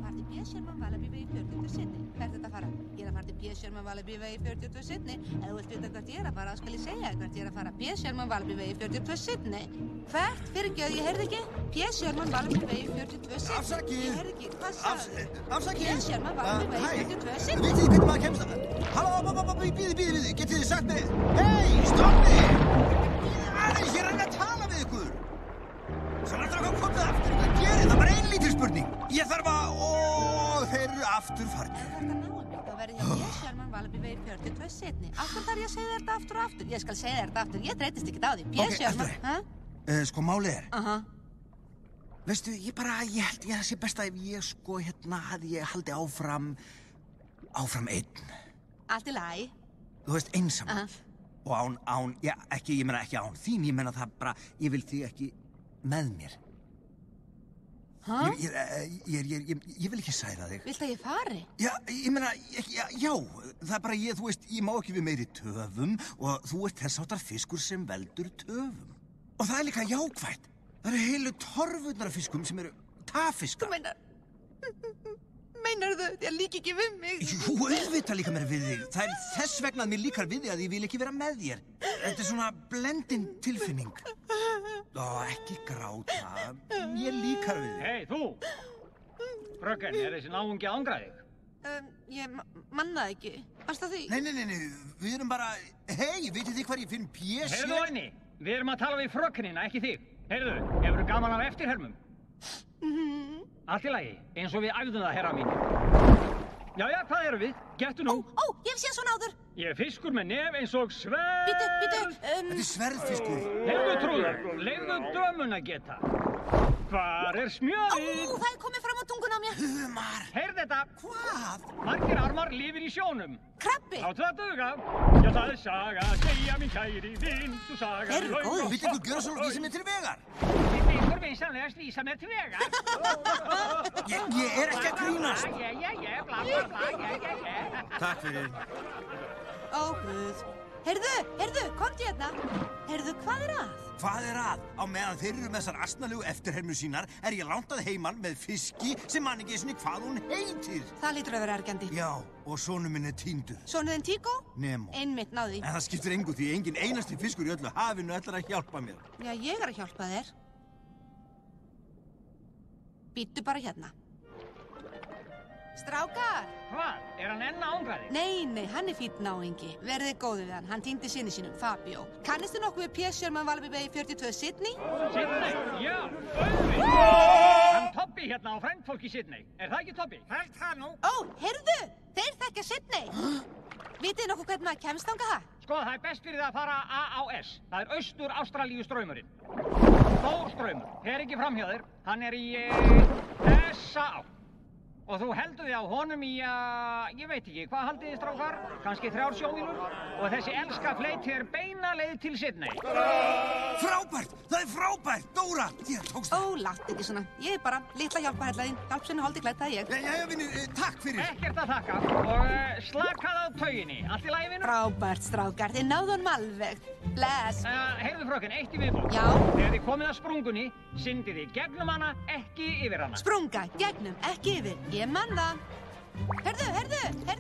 fara til B. Sherman Wallaby vegi 42 Sydney. Hvert þetta að fara? Ég er að fara til B. Sherman Wallaby vegi 42 Sydney. Ef þú vilt vita hvert ég er að fara, skal ég segja hvert ég er að fara. B. Sherman Wallaby vegi 42 Sydney. Hvert? Fyrirgefðu, ég heyrði ekki. B. Sherman Wallaby vegi 42 Sydney. Afsakið. Ég heyrði ekki. Hvað sagði? Afsakið. B. Sherman Wallaby vegi 42 Sydney. Vitið þið hvernig maður kemst það? Halló, bíðið. Getið þið sagt mér? Hei, stoppið! Bíðið aðeins, ég reyna að tala við ykkur. Svo náttúrulega komið aftur, hvað gerið? Það var ein lítil spurning. Ég þarf að... Og þeir eru aftur farnir. Ef þú ert að ná um mig, þá verði ég B. Sherman Wallaby vegi 42 Sydney. Af hverju þarf ég að segja þér þetta aftur og aftur? Ég skal segja þér þetta aftur. Ég þreytist ekkert á því. B. Sherman... Sko, málið er. Veistu, ég held ég að það sé best að ef ég að ég haldi áfram einn. Allt í lagi. Þú veist, einsamall. Og ég meina ekki án þín, ég meina það bara, ég vil þig ekki með mér. Ég vil ekki særa þig. Viltu að ég fari? Já, ég meina, já, það er bara þú veist, ég má ekki við meiri töfum og þú ert þess háttar fiskur sem veldur töfum. Og það er líka jákvætt. Það eru heilu torfurnar af fiskum sem eru taffiskar. Meinarðu þér líki ekki við mig? Jú, auðvitað líka mér við þig. Það er þess vegna að mér líkar við þig að ég vil ekki vera með þér. Þetta er svona blendin tilfinning. Ekki gráta. Mér líkar við þig. Hei, þú! Fröken, er þessi náungi að angra þig? Ég manna það ekki. Varst það því? Nei, við erum bara... Hei, vitið þið hvar ég finn P.S. Heyrðu, Onni, við erum að tala við frökenina, ekki þig. Heyrðu, hefurðu gaman af eftirhermum? Allt í lagi, eins og við æfðum það, herra mín. Jæja, hvað erum við? Gettu nú. Ég hef séð svona áður. Ég er fiskur með nef eins og sverð. Bíddu. Þetta er sverðfiskur. Heyrðu, trúður, leyfðu drömmun að geta. Hvar er smjörið? Það er komið fram á tungun á mér. Humar. Heyrðu þetta. Hvað? Margir armar lifir í sjónum. Krabbi. Láttu það duga. Já, það er saga, segja mín kæri vin, þú saga. Þeir eru góðir. Vitið ykkur gjöra svona vísa mér til vegar? Þið ykkur vinsanlega vísa mér til vegar. Ég er ekki að grínast. Bla, bla, bla, Takk fyrir. Ó, Guð. Heyrðu, komdu hérna. Heyrðu, hvað er að? Hvað er að? Á meðan þeir eru með þessar astnalegu eftirhermu sínar er ég langt að heiman með fiski sem man ekki einu sinni hvað hún heitir. Það lítur að vera ergjandi. Já, og sonur minn er týndur. Sonur þinn Tíkó? Nemo. Einmitt náði. En það skiptir engu því engin einasti fiskur í öllu hafinu ætlar að hjálpa mér. Já, ég er að hjálpa þér. Bíddu bara hérna. Strákar! Hvað? Er hann enn að angra þig? Nei, hann er fínn náungi. Verðið góðið við hann. Hann týndi syni sínum, Fabio. Kannistu nokkuð við P. Sherman Wallaby vegi 42 Sydney? Sydney? Já, auðvitað. Hann Tobbi hérna á frændfólki Sydney. Er það ekki Tobbi? Held það nú. Ó, heyrðu! Þeir þekkja Sydney. Vitið þið nokkuð hvernig maður kemst þangað það? Sko, það er best fyrir það að fara AAS. Það er Austur-Ástralíu straumurinn. Stór straumur. Fer ekki fram hjá þér. Hann er í þessa átt. Og þú heldur þig á honum í ég veit ekki, hvað haldið þið strákar? Kannski 3 sjómílur? Og þessi elska fleiti er beina leið til Sydney. Frábært! Það er frábært! Dóra! Ég tókst það. Ó, láttu ekki svona. Ég er bara litla hjálpaherlaðinn. Hjálpsvinni holdi klædd, það er ég. Jæja, vinur, takk fyrir. Ekkert að þakka. Og slakað á tauginni. Allt í lagi, vinur? Frábært, strákar. Þið náðu honum alveg. Bless. Heyrðu fröken, eitt í viðbót. Já? Þegar þið komið að sprungunni, syndið þið gegnum hana, ekki yfir hana. Sprunga, gegnum, ekki yfir. Ég man það. Heyrðu.